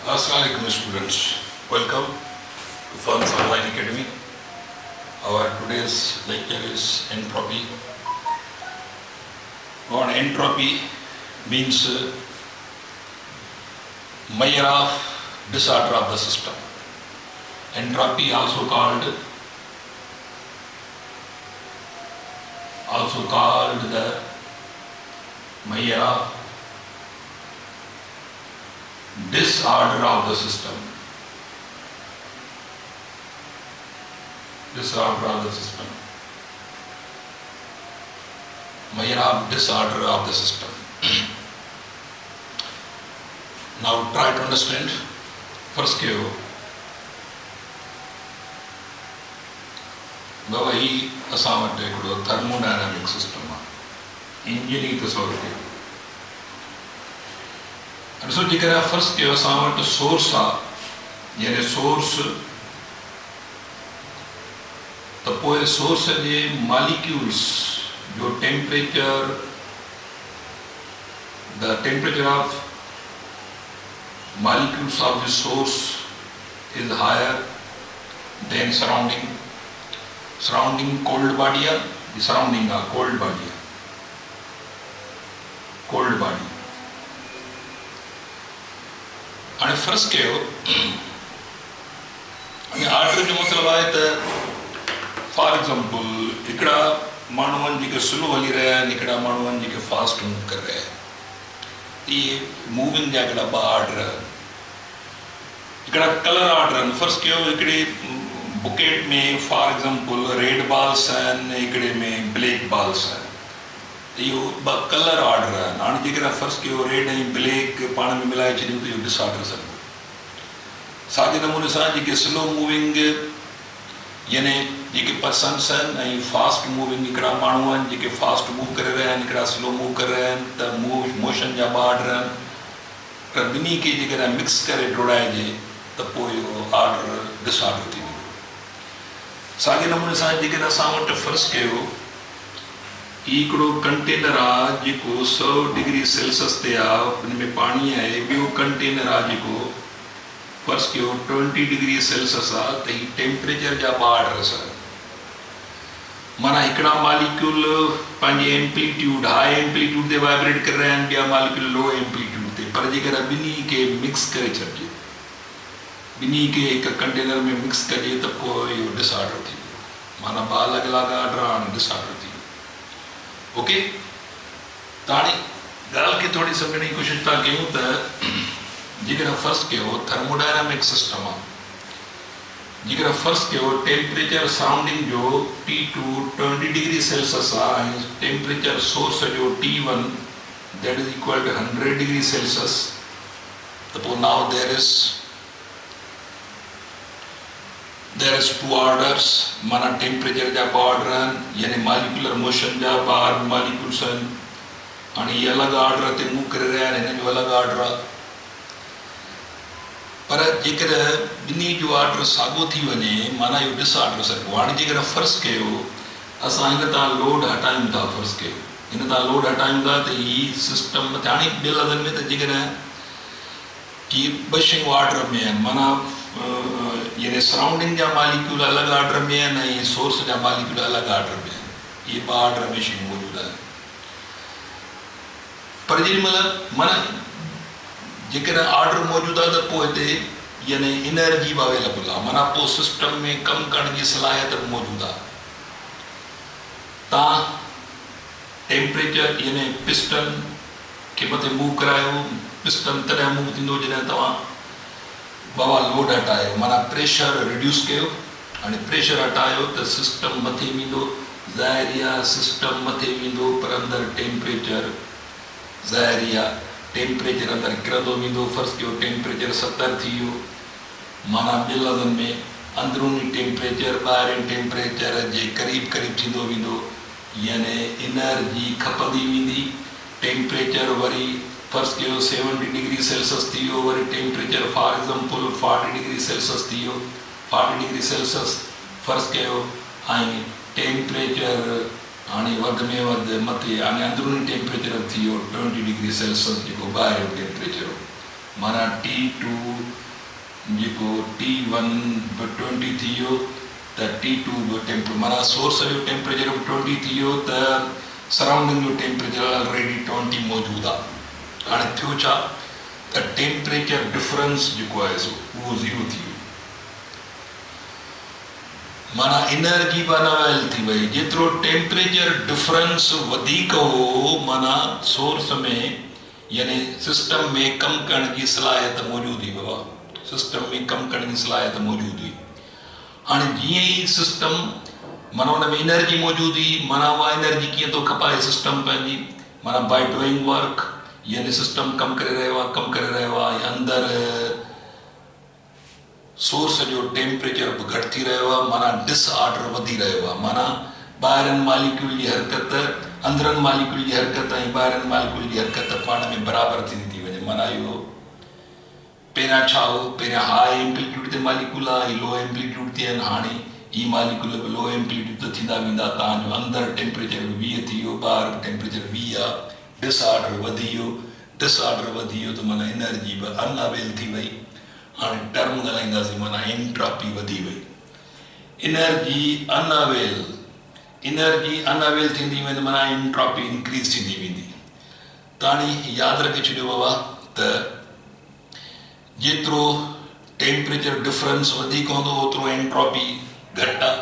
Assalamualaikum students, welcome to Funds Online Academy. Our today's lecture is entropy. What entropy means measure of disorder of the system. Entropy also called the measure of disorder of the system. Disorder of the system. Measure of disorder of the system. Now try to understand. First kyo. बाबा ही असां वटि हिकिड़ो thermodynamic system आहे, engine ई तस्वर कयो। ॾिसो जेकर first कयो असां वटि सोर्स आहे, यानी सोर्स, त पोइ सोर्स जे मॉलिक्यूल्स जो temperature, the temperature of molecules of the source is higher than surrounding cold body or the surrounding cold body. And first कयो आर्डर जो मतलब आहे त फॉर एग्जांपल हिकिड़ा माण्हू आहिनि जेके स्लो हली रहिया आहिनि, हिकिड़ा माण्हू आहिनि जेके फास्ट मूव करे रहिया आहिनि। ये मूविंग जा हिकिड़ा ॿ आर्डर आहिनि, हिकिड़ा कलर आर्डर आहिनि। फर्स्ट कयो हिकिड़े बुकेट में फॉर एग्जांपल रेड बॉल्स आहिनि, हिकिड़े में ब्लैक बॉल्स आहिनि, त इहो ॿ कलर आर्डर आहिनि। हाणे जेकर फर्स्ट कयो रेड ऐं ब्लैक पाण में मिलाए छॾियूं त इहो डिसऑर्डर सघो। साॻे नमूने सां जेके स्लो मूविंग यानी जेके पर्सन्स आहिनि ऐं फास्ट मूविंग हिकिड़ा माण्हू आहिनि जेके फास्ट मूव करे रहिया आहिनि, हिकिड़ा स्लो मूव करे रहिया आहिनि, त मोशन जा ॿ आर्डर आहिनि। त ॿिन्ही खे जेकर मिक्स करे जोड़ाइजे त पोइ इहो आर्डर डिसऑर्डर थी वेंदो। साॻे नमूने सां जेकर असां वटि फर्स्ट कयो ही हिकिड़ो कंटेनर आहे जेको 100 डिग्री सेल्सियस ते आहे, हुन में पाणी आहे। ॿियो कंटेनर आहे जेको फर्स्ट कयो 20 डिग्री सेल्सियस आहे, त ही टेम्परेचर जा ॿ आर्डर्स आहिनि। माना हिकिड़ा मॉलिक्यूल पंहिंजे एम्पलीट्यूड हाई एम्पलीट्यूड ते वाइब्रेट करे रहिया आहिनि, ॿिया मॉलिक्यूल लो एम्पलीट्यूड ते, पर जेकर ॿिन्ही खे मिक्स करे छॾिजे, ॿिन्ही खे हिकु कंटेनर में मिक्स कजे त पोइ इहो डिसऑर्डर थी वियो। माना ॿ अलॻि अलॻि आर्डर आहिनि, डिसऑर्डर थी वियो। ओके, त हाणे ॻाल्हि खे थोरी सम्झण जी कोशिशि था कयूं त जेकर फर्स्ट कयो थर्मोडायनामिक सिस्टम आहे, जेकर फर्स्ट कयो टेम्परेचर सराउंडिंग जो T2 20 डिग्री सेल्सियस आहे ऐं टेम्परेचर सोर्स जो T1 that is equal to 100 degree Celsius, त पोइ now there is two orders. माना टेम्परेचर जा ॿ ऑर्डर आहिनि, यानी मॉलिक्यूलर मोशन जा ॿ मॉलिक्यूल्स आहिनि। हाणे इहे अलॻि ऑर्डर ते मूव करे रहिया आहिनि, हिन जो अलॻि ऑर्डर आहे। पर जेकर ॿिन्ही जो ऑर्डर साॻियो थी वञे, माना इहो डिसऑर्डर सघिबो। हाणे जेकर फर्स्ट कयो असां हिन तां लोड हटायूं था, फर्स्ट कयो हिन तां लोड हटायूं था त ही सिस्टम मथे। हाणे ॿिए लफ़्ज़नि में त जेकर की ॿ शयूं ऑर्डर में आहिनि, माना यानी सराउंडिंग जा मॉलिक्यूल अलॻि ऑर्डर में आहिनि ऐं सोर्स जा मॉलिक्यूल अलॻि ऑर्डर में आहिनि, इहे ॿ ऑर्डर में शयूं मौजूदु आहिनि। पर जेॾी महिल माना जेकर ऑर्डर मौजूदु आहे त पोइ हिते यानी एनर्जी बि अवेलेबल आहे, माना पोइ सिस्टम में कमु करण जी सलाहियत बि मौजूदु आहे। तव्हां टेम्परेचर यानी पिस्टन खे मथे मूव करायो, पिस्टन तॾहिं मूव थींदो जॾहिं तव्हां बाबा लोड हटायो, माना प्रेशर रिड्यूस कयो। हाणे प्रेशर हटायो त सिस्टम मथे वेंदो, ज़ाहिरी आहे सिस्टम मथे वेंदो, पर अंदरि टेम्परेचर ज़ाहिरी आहे टेम्परेचर अंदरि किरंदो वेंदो। फर्स्ट कयो टेम्परेचर 70 थी वियो, माना ॿिए लफ़्ज़नि में अंदरूनी टेम्परेचर ॿाहिरिनि टेम्परेचर जे क़रीब क़रीब थींदो वेंदो, यानी एनर्जी खपंदी वेंदी। टेम्परेचर वरी फर्स्ट कयो 70 डिग्री सेल्सियस थी वियो, वरी temperature for example 40 degree Celsius थी वियो। 40 डिग्री सेल्सियस फर्स्ट कयो ऐं टेम्परेचर हाणे वधि में वधि मथे हाणे अंदरूनी टेम्परेचर थी वियो 20 डिग्री सेल्सियस जेको ॿाहिरियों टेम्परेचर, माना T2 जेको T1 बि 20 थी वियो त T2 बि टेम्परेचर माना सोर्स जो टेम्परेचर बि 20 थी वियो त सराउंडिंग जो टेम्परेचर ऑलरेडी 20 मौजूदु आहे। हाणे थियो छा त टेम्परेचर डिफरेंस जेको आहे सो उहो 0 थी वियो, माना एनर्जी बि अनअवेल थी वई। जेतिरो टेम्परेचर डिफरेंस वधीक हो माना सोर्स में यानी सिस्टम में कम करण जी सलाहियत मौजूदु हुई बाबा, सिस्टम में कम करण जी सलाहियत मौजूदु हुई। हाणे जीअं ई सिस्टम माना हुन में एनर्जी मौजूदु हुई, माना उहा एनर्जी कीअं थो खपाए सिस्टम पंहिंजी, माना बाय डूइंग वर्क, यानी सिस्टम कम करे रहियो आहे या अंदरि सोर्स जो टेम्परेचर बि घटि थी रहियो आहे, माना डिसऑर्डर वधी रहियो आहे। माना ॿाहिरनि मालिक्यूल जी हरकत, अंदरनि मालिक्यूल जी हरकत ऐं ॿाहिरनि मालिक्यूल जी हरकत पाण में बराबरि थींदी थी वञे। माना इहो पहिरियां छा हो, पहिरियां हाई एम्पलीट्यूड ते मालिक्यूल आहे, लो एम्पलीट्यूड ते आहिनि, हाणे ही मालिक्यूल बि लो एम्पलीट्यूड ते थींदा वेंदा, तव्हांजो अंदरि टेम्परेचर बि 20 थी वियो, ॿाहिरि बि टेम्परेचर 20 आहे, डिसऑर्डर वधी वियो त माना एनर्जी बि अनअवेल थी वई। हाणे टर्म ॻाल्हाईंदासीं, माना एंट्रोपी वधी वई। एनर्जी अनअवेल थींदी वेंदी, माना एंट्रोपी इंक्रीज थींदी वेंदी। त हाणे यादि रखे छॾियो बाबा त जेतिरो टेम्परेचर डिफरेंस वधीक हूंदो ओतिरो एंट्रोपी घटि आहे।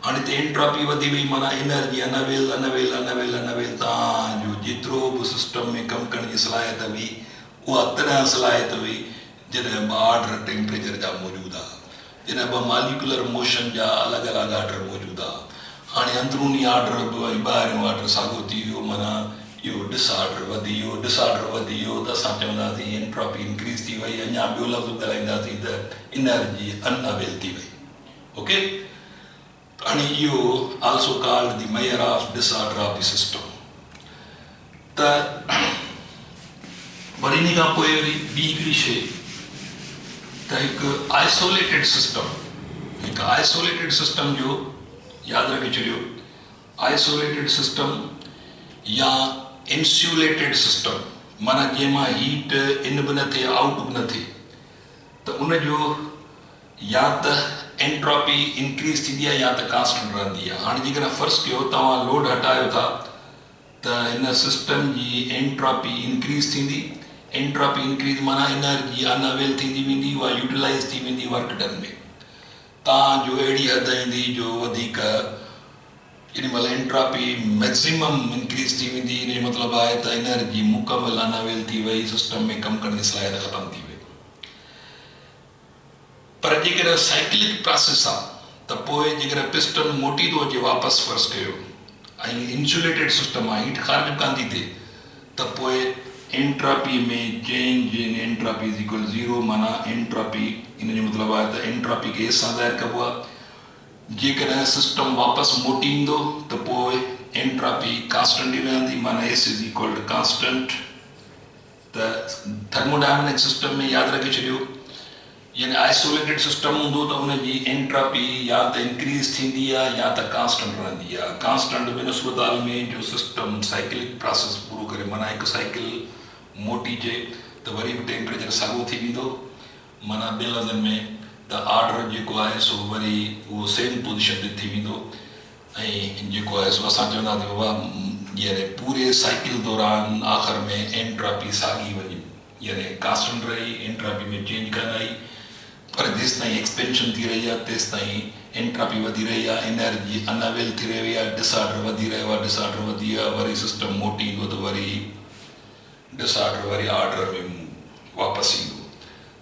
हाणे त एंट्रोपी वधी वई माना एनर्जी अनअवेल। तव्हांजो जेतिरो बि सिस्टम में कमु करण जी सलाहियत हुई उहा तॾहिं सलाहियत हुई जॾहिं ॿ ऑर्डर टेम्परेचर जा मौजूदु आहे, जॾहिं ॿ मालिकुलर मोशन जा अलॻि अलॻि ऑर्डर मौजूदु आहे। हाणे अंदरूनी ऑर्डर बि ऐं ॿाहिरियों ऑर्डर साॻियो थी वियो, माना इहो डिसऑर्डर वधी वियो त असां चवंदासीं एंट्रोपी इंक्रीज थी वई। अञा ॿियो लफ़्ज़ ॻाल्हाईंदासीं त एनर्जी अनअवेल थी वई। ओके, हाणे इहो also called the measure of disorder of the system. त वरी इन खां पोइ वरी ॿी हिकिड़ी शइ त हिकु आइसोलेटेड सिस्टम जो यादि रखे छॾियो। आइसोलेटेड सिस्टम या इंसुलेटेड सिस्टम, माना जंहिंमां हीट इन बि न थिए आउट बि न थिए, त उनजो या त एंट्रोपी इंक्रीज थींदी आहे या त कांस्टेंट रहंदी आहे। हाणे जेकॾहिं फर्ज़ कयो तव्हां लोड हटायो था त हिन सिस्टम जी एंट्रोपी इंक्रीज थींदी। एंट्रोपी इंक्रीज माना एनर्जी अनअवेल थींदी वेंदी, उहा यूटिलाइज़ थी वेंदी वर्क डन में। तव्हांजो अहिड़ी हद ईंदी जो वधीक जेॾी महिल एंट्रोपी मैक्सिमम इंक्रीज थी वेंदी, इन जो मतिलबु आहे त एनर्जी मुकमल अनअवेल थी वई, सिस्टम में कमु करण जी सलाहियत ख़तमु थी वई। पर जेकॾहिं साइक्लिक प्रोसेस आहे त पोइ जेकॾहिं पिस्टन मोटी थो अचे वापसि फर्ज़ कयो ऐं इंसुलेटेड सिस्टम आहे, हीट ख़ारिज कान थी थिए, त पोइ एंट्रोपी में change in entropy is equal 0, माना एंट्रोपी इन जो मतिलबु आहे त एंट्रोपी खे एस सां ज़ाहिर कबो आहे। जेकॾहिं सिस्टम वापसि मोटी ईंदो त पोइ एंट्रोपी कांस्टेंट ई रहंदी, माना S is equal to constant. त थर्मोडायनेमिक सिस्टम में यादि रखे छॾियो, यानी आइसोलेटेड सिस्टम हूंदो त उनजी एंट्रोपी या त इंक्रीज थींदी आहे या त कांस्टेंट रहंदी आहे। कांस्टेंट बिन सूरत में जो सिस्टम साइक्लिक प्रोसेस पूरो करे, माना हिकु साइकिल मोटी जे त वरी बि टेम्परेचर साॻियो थी वेंदो, माना ॿिए लफ़्ज़नि में त ऑर्डर जेको आहे सो वरी उहो सेम पोज़ीशन ते थी वेंदो। ऐं जेको आहे सो असां चवंदासीं बाबा यानी पूरे साइकिल दौरान आख़िर में एंट्रोपी साॻी वञी, यानी कांस्टेंट रही, एंट्रोपी में चेंज कान आई, पर जेसि ताईं एक्सपेंशन थी रही आहे तेसि ताईं एंट्रोपी वधी रही आहे, एनर्जी अनअवेल थी रही आहे, डिसऑर्डर वधी रहियो आहे, डिसऑर्डर वधी आहे, वरी सिस्टम मोटी ईंदो त वरी डिसऑर्डर वरी ऑर्डर में वापसि ईंदो।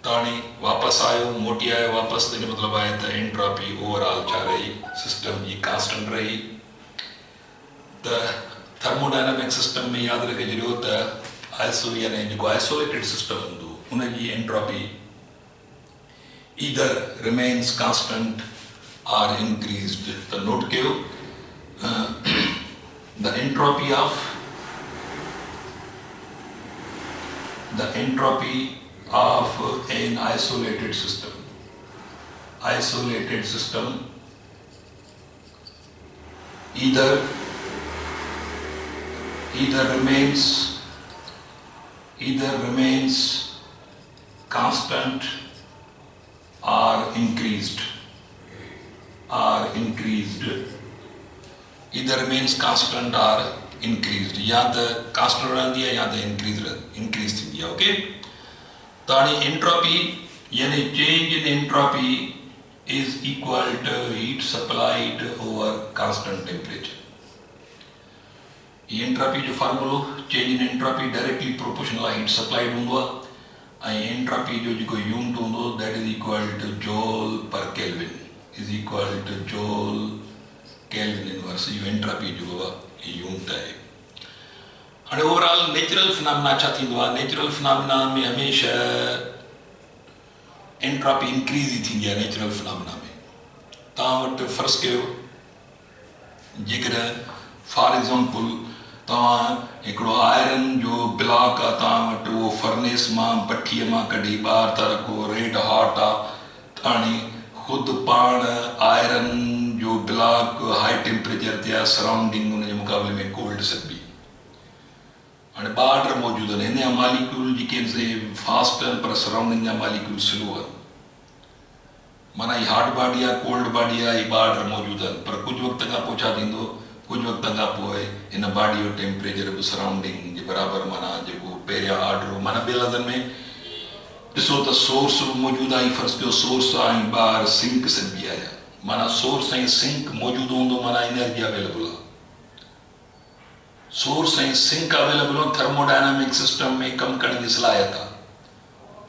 त हाणे वापसि आयो, मोटी आयो वापसि, त हिन मतिलबु आहे त एंट्रोपी ओवरऑल छा रही, सिस्टम जी कांस्टेंट रही। त थर्मोडायनेमिक सिस्टम में यादि रखे छॾियो त यानी जेको आइसोलेटेड सिस्टम हूंदो उनजी entropy either remains constant or increased. The note kyo, the entropy of an isolated system either remains constant are increased, either remains constant or increased. या तो constant रहती है या तो increase थी. Okay. तानी entropy यानी change in entropy is equal to heat supplied over constant temperature. ये entropy जो formula change in entropy directly proportional heat supplied होगा. Entropy जो unit होगा that is equal to joule per Kelvin is equal to joule Kelvin inverse. ये entropy जो होगा ये unit है. And overall natural phenomena अच्छा थी हुआ. Natural phenomena में हमेशा entropy increase ही थी या natural phenomena में. तावट first के जिक्र for example तव्हां हिकिड़ो आयरन जो ब्लॉक आहे तव्हां वटि उहो फर्नेस मां भट्टीअ मां कढी ॿाहिरि था रखो रेड हॉट आहे हाणे ख़ुदि पाण आयरन जो ब्लॉक हाई टेम्परेचर ते आहे सराउंडिंग उन जे मुक़ाबले में कोल्ड सघबी हाणे ॿ ऑर्डर मौजूदु आहिनि हिन जा मालिक्यूल जेके आहिनि फास्ट आहिनि पर सराउंडिंग जा मालिक्यूल स्लो आहिनि माना हीअ हॉट बॉडी आहे कोल्ड बॉडी आहे हीअ ॿ ऑर्डर मौजूदु आहिनि पर कुझु वक़्त खां पोइ छा थींदो कुछ वक्त खां पोइ इन बॉडी जो टेम्परेचर बि सराउंडिंग जे बराबरि माना जेको पहिरियां ऑर्डर माना ॿिए लफ़्ज़नि में ॾिसो त सोर्स बि मौजूदु आहे फर्स्ट जो सोर्स आहे ऐं ॿाहिरि सिंक सॾिबी आहे माना सोर्स ऐं सिंक मौजूदु हूंदो माना एनर्जी अवेलेबल आहे सोर्स ऐं सिंक अवेलेबल आहे थर्मोडायनामिक सिस्टम में कमु करण जी सलाहियत आहे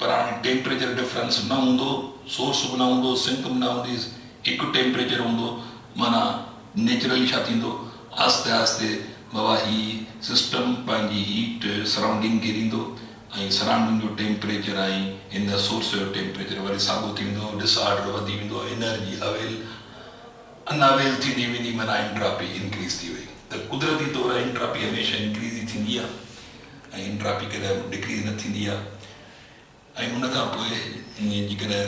पर हाणे टेम्परेचर डिफरेंस न हूंदो सोर्स बि न हूंदो सिंक बि न हूंदी हिकु टेम्परेचर हूंदो माना नेचुरली छा थींदो आस्ते आस्ते बाबा ही सिस्टम पंहिंजी हीट सराउंडिंग खे ॾींदो ऐं सराउंडिंग जो टेम्परेचर ऐं हिन सोर्स जो टेम्परेचर वरी साॻियो थी वेंदो डिसऑर्डर वधी वेंदो एनर्जी अनअवेल थींदी वेंदी माना एंट्रोपी इंक्रीज़ थी वई त कुदरती तौरु एंट्रोपी हमेशह इंक्रीज़ ई थींदी आहे ऐं एंट्रोपी कॾहिं डिक्रीज़ न थींदी आहे ऐं उन खां पोइ जेकॾहिं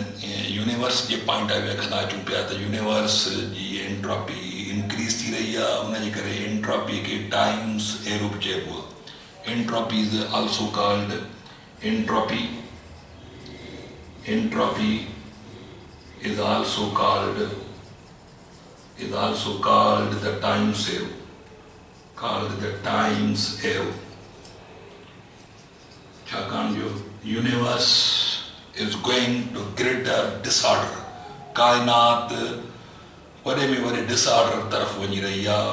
universe J point of view खां अचूं पिया त यूनिवर्स जी एंट्रोपी इंक्रीज़ थी रही आहे उनजे करे एंट्रोपी खे टाइम्स एरो बि चइबो आहे entropy is also called entropy is also called the time's arrow छाकाणि जो universe is going to greater disorder काइनात वॾे में वॾे डिसऑर्डर तरफ़ वञी रही आहे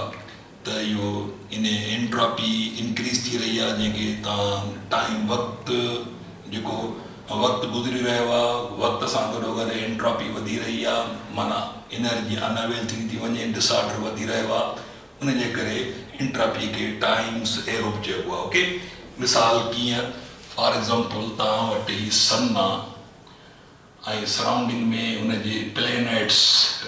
त इहो इन एंट्रोपी इंक्रीज़ थी रही आहे जंहिंखे तव्हां टाइम वक़्तु जेको वक़्तु गुज़री रहियो आहे वक़्त सां गॾोगॾु एंट्रोपी वधी रही आहे माना एनर्जी अनअवेल थी वञे डिसऑर्डर वधी रहियो आहे उनजे करे एंट्रोपी खे टाइम्स एरो बि चइबो आहे ओके मिसाल कीअं फॉर एग्ज़ाम्पल तव्हां वटि ही सन आहे ऐं सराउंडिंग में उनजे प्लेनेट्स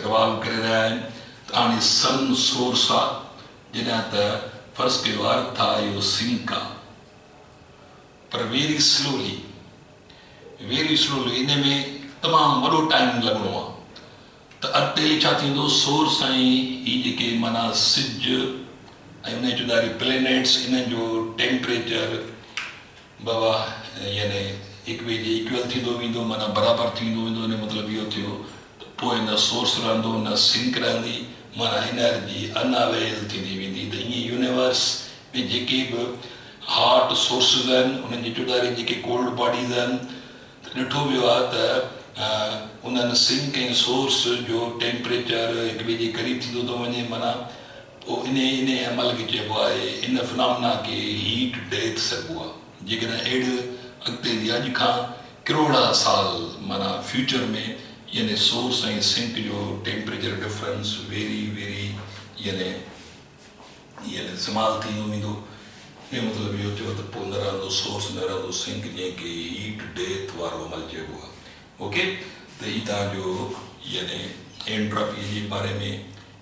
रिवॉल्व करे रहिया आहिनि त हाणे सन सोर्स आहे जॾहिं त फर्स्ट कयो अर्थ आहे इहो सिंक आहे पर वेरी स्लोली इन में तमामु वॾो टाइम लॻणो आहे त अॻिते छा थींदो सोर्स ऐं ही जेके माना सिज ऐं उन जो ॾाढी प्लेनेट्स इन्हनि जो टेम्परेचर बाबा यानी हिकु ॿिए जे इक्वल थींदो वेंदो माना बराबरि थींदो वेंदो इन मतिलबु इहो थियो त पोइ न सोर्स रहंदो न सिंक रहंदी माना एनर्जी अनअवेल थींदी वेंदी त ईअं यूनिवर्स में जेके बि हॉट सोर्सिस आहिनि उन्हनि जी जुदारी जेके कोल्ड बॉडीज़ आहिनि त ॾिठो वियो आहे त उन्हनि सिंक ऐं सोर्स जो टेम्परेचर हिकु ॿिए जे क़रीब थींदो थो वञे माना पोइ इन अमल खे चइबो आहे इन फिनोमिना खे हीट डेथ सघिबो आहे जेकॾहिं अहिड़े अॻिते जी अॼु खां करोड़ा साल माना फ्यूचर में यानी सोर्स ऐं सिंक जो टेम्परेचर डिफरेंस वेरी यानी इस्तेमालु थींदो वेंदो इहो मतिलबु इहो थियो त पोइ न रहंदो सोर्स न रहंदो सिंक जंहिंखे हीट डेथ वारो अमल चइबो आहे ओके त हीअ तव्हांजो यानी एंट्रोपी जे बारे में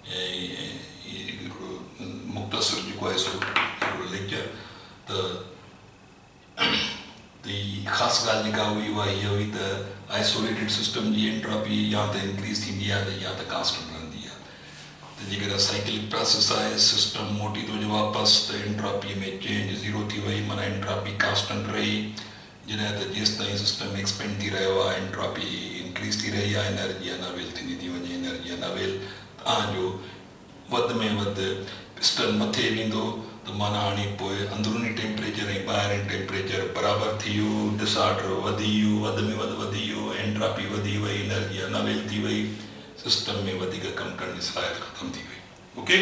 हिकिड़ो मुख़्तसर जेको आहे सो हिकिड़ो लेक्चर त ख़ासि ॻाल्हि जेका हुई उहा हीअ हुई त आइसोलेटेड सिस्टम जी एंट्रोपी या त इंक्रीज़ थींदी आहे या त कांस्टेंट रहंदी आहे त जेकॾहिं साइक्लिक प्रोसेस आहे सिस्टम मोटी थो वञे वापसि त एंट्रोपी में चेंज ज़ीरो थी वई माना एंट्रोपी कांस्टेंट रही जॾहिं त जेसि ताईं सिस्टम एक्सपेंड थी रहियो आहे, एंट्रोपी इंक्रीज़ थी रही आहे, एनर्जी अनअवेल थींदी थी वञे, एनर्जी अनअवेल तव्हांजो वधि में वधि पिस्टन मथे वेंदो त माना हाणे पोइ अंदरूनी टेम्परेचर ऐं ॿाहिरीं टेम्परेचर बराबरि थी वियो, डिसऑर्डर वधी वियो, वधि में वधि वधी वियो, एंट्रोपी वधी वई, एनर्जी अनअवेल थी वई, सिस्टम में वधीक कमु करण जी सलाहियत ख़तमु थी वई। ओके,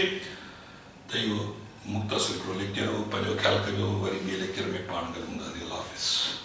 त इहो मुख़्तसिर हिकिड़ो लेक्चर हो, पंहिंजो ख़्यालु कजो, वरी ॿिए लेक्चर में पाण गॾु हूंदासीं। अल्लाह हाफ़िज़।